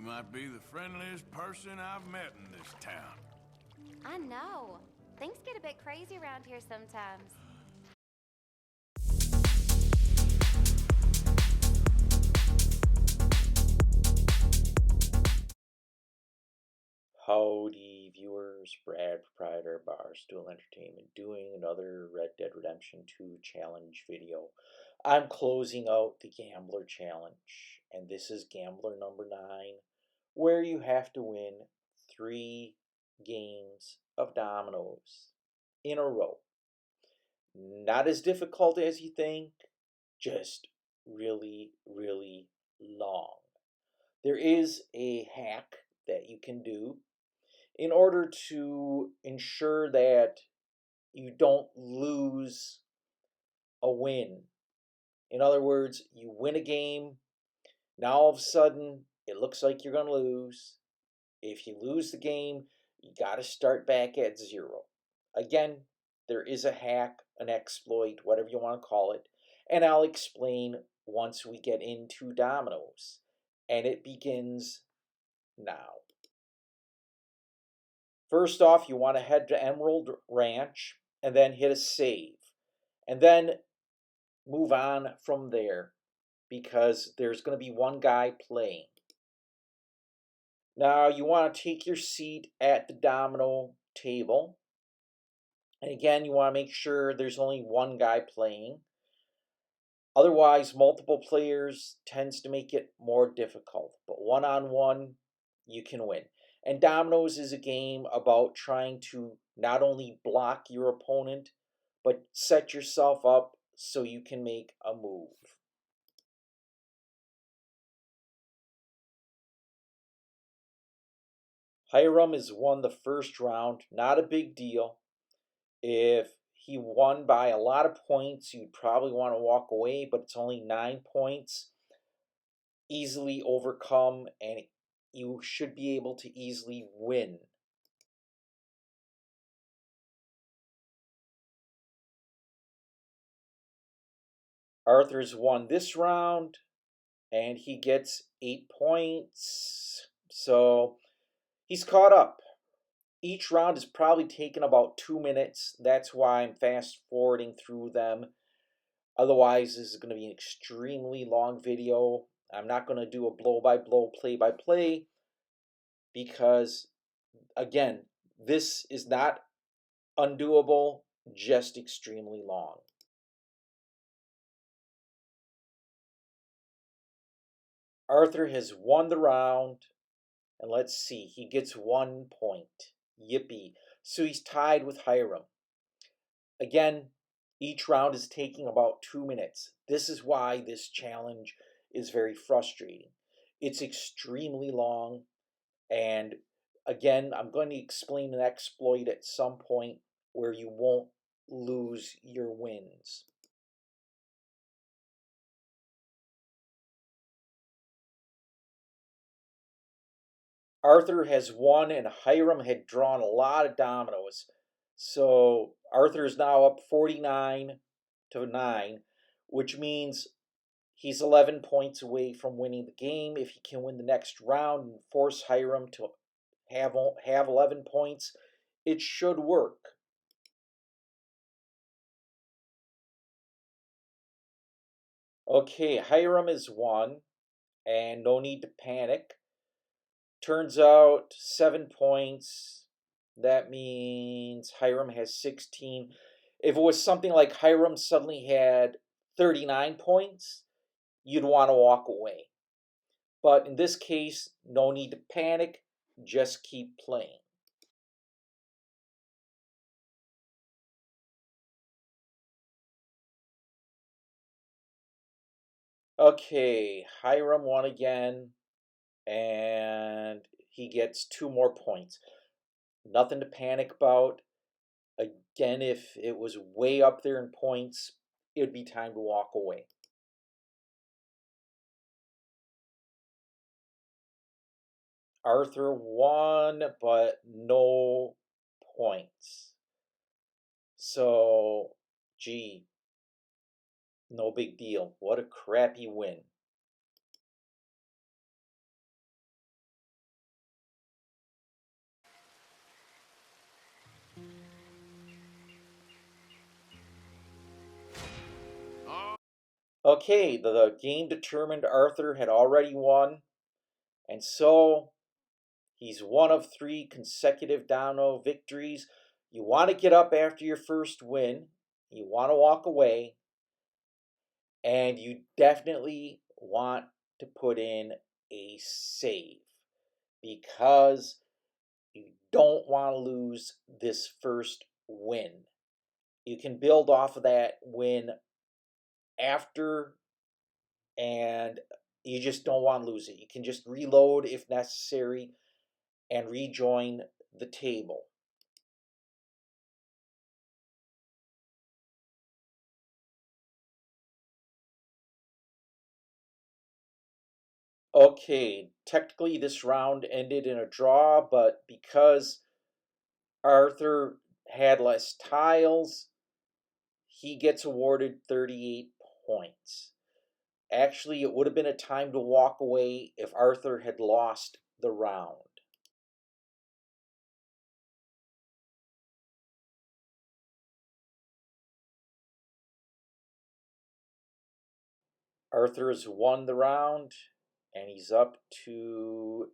might be the friendliest person I've met in this town. I know. Things get a bit crazy around here sometimes. Howdy viewers, Brad, proprietor of Barstool Entertainment, doing another Red Dead Redemption 2 challenge video. I'm closing out the Gambler Challenge, and this is Gambler number 9, where you have to win 3 games of dominoes in a row. Not as difficult as you think, just really, really long. There is a hack that you can do in order to ensure that you don't lose a win. In other words, you win a game, now all of a sudden it looks like you're going to lose. If you lose the game, you got to start back at 0. Again, there is a hack, an exploit, whatever you want to call it, and I'll explain once we get into dominoes. And it begins now. First off, you want to head to Emerald Ranch and then hit a save. And then move on from there because there's going to be one guy playing. Now, you want to take your seat at the domino table. And again, you want to make sure there's only one guy playing. Otherwise, multiple players tends to make it more difficult. But one-on-one, you can win. And dominoes is a game about trying to not only block your opponent, but set yourself up so you can make a move. Hiram has won the first round, not a big deal. If he won by a lot of points, you'd probably want to walk away, but it's only 9 points. Easily overcome, and you should be able to easily win. Arthur's won this round, and he gets 8 points. So he's caught up. Each round is probably taken about 2 minutes. That's why I'm fast forwarding through them. Otherwise, this is going to be an extremely long video. I'm not going to do a blow-by-blow, play-by-play, because, again, this is not undoable, just extremely long. Arthur has won the round, and let's see, he gets 1 point. Yippee. So he's tied with Hiram. Again, each round is taking about 2 minutes. This is why this challenge is very frustrating. It's extremely long, and again, I'm going to explain an exploit at some point where you won't lose your wins. Arthur has won, and Hiram had drawn a lot of dominoes. So Arthur is now up 49 to 9, which means he's 11 points away from winning the game. If he can win the next round and force Hiram to have 11 points, it should work. Okay, Hiram is won, and no need to panic. Turns out 7 points. That means Hiram has 16. If it was something like Hiram suddenly had 39 points, you'd want to walk away. But in this case, no need to panic, just keep playing. Okay, Hiram won again, and he gets 2 more points. Nothing to panic about. Again, if it was way up there in points, it would be time to walk away. Arthur won, but no points. So, gee, no big deal. What a crappy win. Okay, the game determined Arthur had already won, and so he's one of 3 consecutive domino victories. You want to get up after your first win, you want to walk away, and you definitely want to put in a save because you don't want to lose this first win. You can build off of that win after, and you just don't want to lose it. You can just reload if necessary and rejoin the table. Okay, technically this round ended in a draw, but because Arthur had less tiles, he gets awarded 38 points. Actually, it would have been a time to walk away if Arthur had lost the round. Arthur has won the round, and he's up to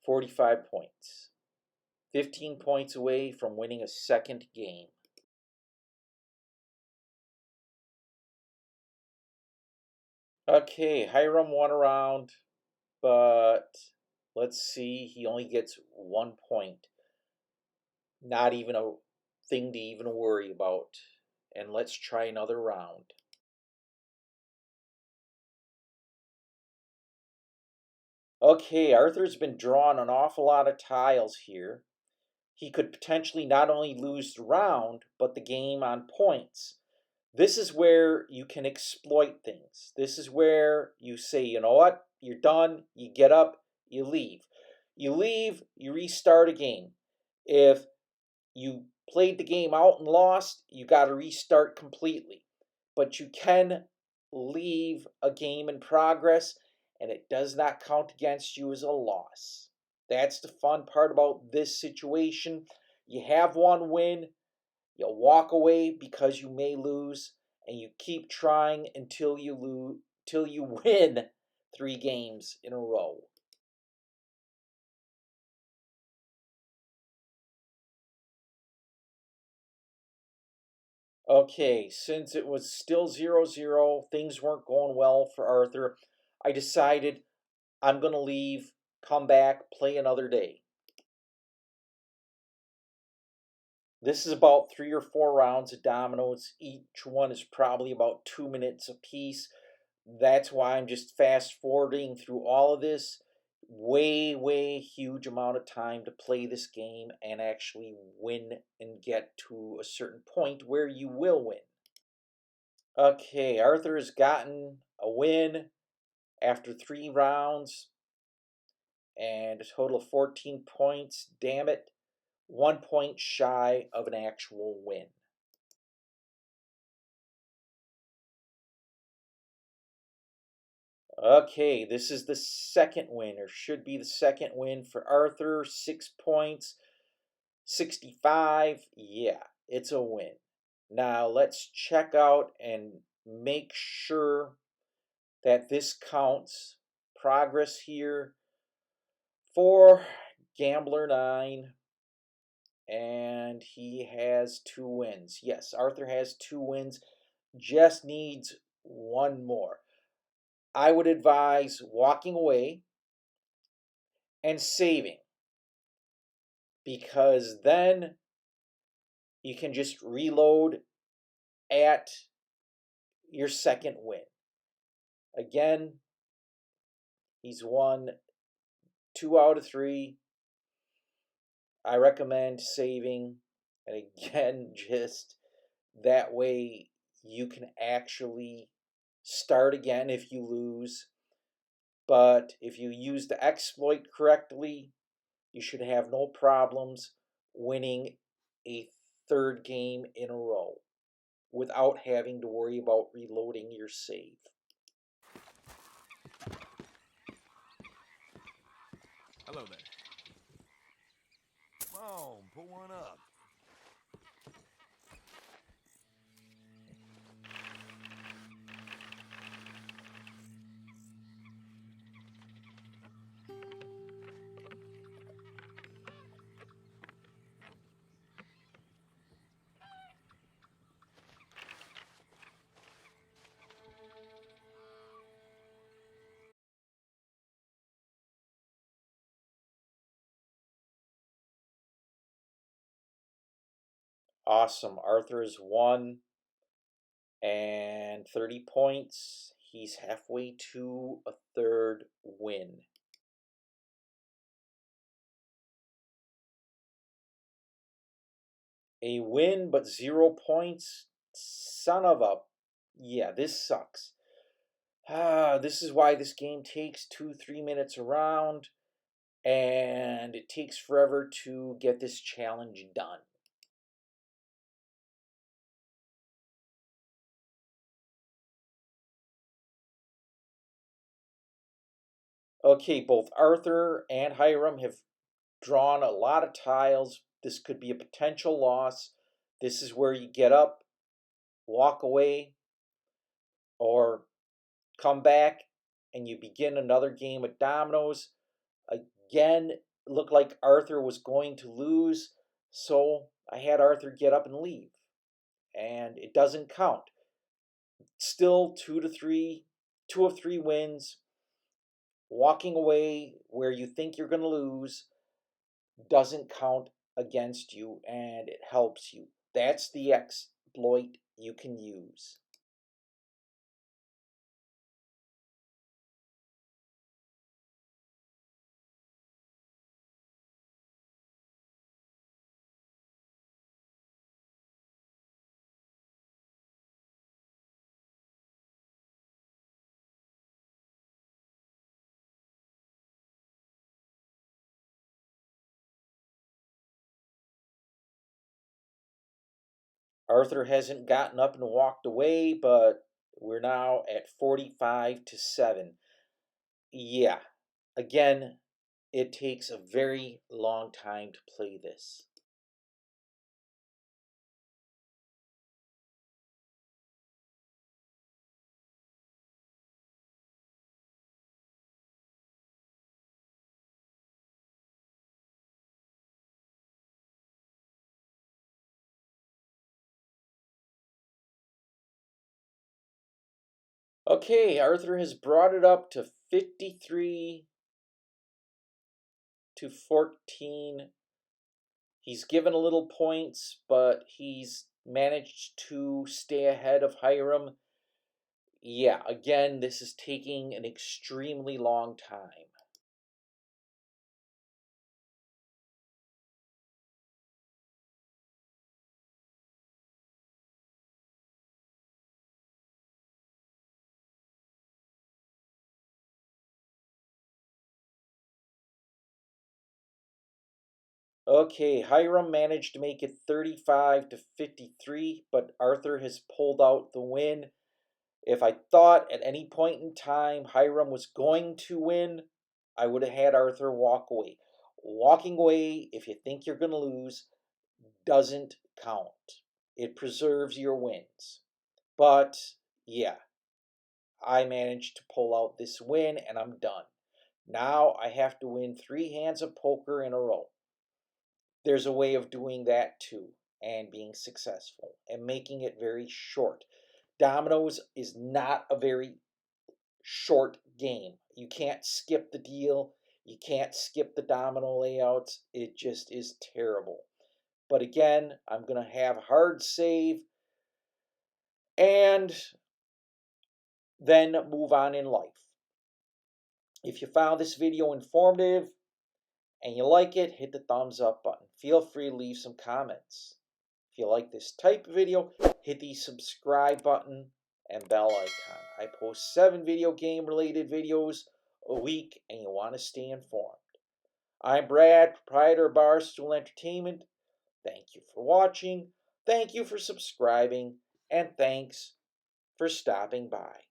45 points. 15 points away from winning a second game. Okay, Hiram won a round, but let's see, he only gets 1 point. Not even a thing to even worry about. And let's try another round. Okay, Arthur's been drawing an awful lot of tiles here. He could potentially not only lose the round, but the game on points. This is where you can exploit things. This is where you say, you know what, you're done, you get up, you leave. You leave, you restart a game. If you played the game out and lost, you got to restart completely. But you can leave a game in progress and it does not count against you as a loss. That's the fun part about this situation. You have 1 win, you walk away because you may lose, and you keep trying until you lose, till you win 3 games in a row. Okay, since it was still 0-0, things weren't going well for Arthur, I decided I'm going to leave, come back, play another day. This is about 3 or 4 rounds of dominoes. Each one is probably about 2 minutes apiece. That's why I'm just fast forwarding through all of this. Way huge amount of time to play this game and actually win and get to a certain point where you will win. Okay, Arthur has gotten a win after 3 rounds and a total of 14 points. Damn it, 1 point shy of an actual win. Okay, this is the second win, or should be the second win for Arthur. 6 points, 65. Yeah, it's a win. Now let's check out and make sure that this counts. Progress here for Gambler 9, and he has 2 wins. Yes, Arthur has 2 wins, just needs 1 more. I would advise walking away and saving, because then you can just reload at your second win. Again, he's won 2 out of 3. I recommend saving, and again, just that way you can actually start again if you lose. But if you use the exploit correctly, you should have no problems winning a 3rd game in a row without having to worry about reloading your save. Hello there. Come on, pull one up. Awesome. Arthur is 1 and 30 points. He's halfway to a third win. A win, but 0 points? Son of a... Yeah, this sucks. This is why this game takes 2-3 minutes around, and it takes forever to get this challenge done. Okay, both Arthur and Hiram have drawn a lot of tiles. This could be a potential loss. This is where you get up, walk away, or come back and you begin another game of dominoes. Again, it looked like Arthur was going to lose, so I had Arthur get up and leave. And it doesn't count. Still 2 of 3 wins. Walking away where you think you're going to lose doesn't count against you, and it helps you. That's the exploit you can use. Arthur hasn't gotten up and walked away, but we're now at 45-7. Yeah, again, it takes a very long time to play this. Okay, Arthur has brought it up to 53-14. He's given a little points, but he's managed to stay ahead of Hiram. Yeah, again, this is taking an extremely long time. Okay, Hiram managed to make it 35-53, but Arthur has pulled out the win. If I thought at any point in time Hiram was going to win, I would have had Arthur walk away. Walking away, if you think you're going to lose, doesn't count. It preserves your wins. But yeah, I managed to pull out this win and I'm done. Now I have to win 3 hands of poker in a row. There's a way of doing that too and being successful and making it very short. Dominoes is not a very short game. You can't skip the deal. You can't skip the domino layouts. It just is terrible. But again, I'm going to have hard save and then move on in life. If you found this video informative and you like it, hit the thumbs up button. Feel free to leave some comments. If you like this type of video, hit the subscribe button and bell icon. I post 7 video game related videos a week and you want to stay informed. I'm Brad, proprietor of Barstool Entertainment. Thank you for watching, thank you for subscribing, and thanks for stopping by.